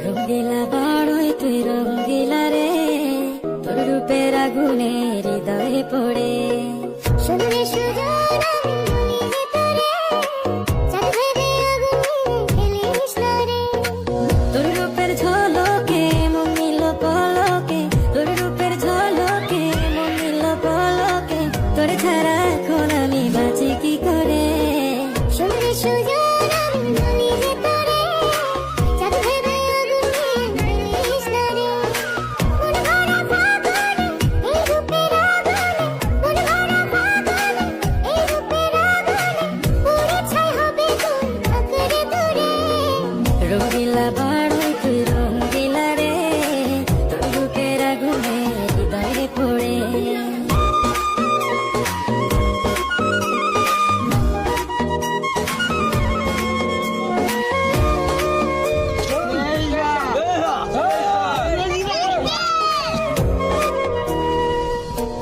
রঙ্গিলা বাড়ই তুই রঙ্গিলা রে, তোর রূপের আগুনে হৃদয়ে পড়ে। শুনলে সুজন আমি ভেতরে, চাঁদ ভেবে আগুনে খেলিস না রে। তোর রূপের ঝলকে মন নিল পলকে, তোর রূপের ঝলকে মন নিল পলকে, তোর ছাড়া এখন আমি বাঁচি কি করে। শুনলে সুজন আমি ভেতরে, চাঁদ ভেবে আগুনে খেলিস না রে। মন ভরা ফাগুনে এই রূপের আগুনে, মন ভরা ফাগুনে এই রূপের আগুনে, পুড়ে ছাই হবে তোর আঁকড়ে ধরে। রঙ্গিলা বাড়ই তুই রঙ্গিলা রে, তোর রূপের আগুনে হৃদয়ে পড়ে।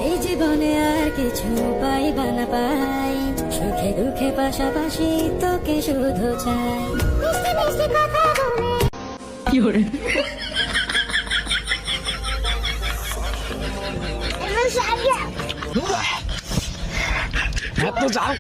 এই জীবনে আর কিছু পাইবা না পাই, সুখে দুঃখে পাশাপাশি তোকে শুধু চাই। মিষ্টি মিষ্টি কথা বলে এত যাও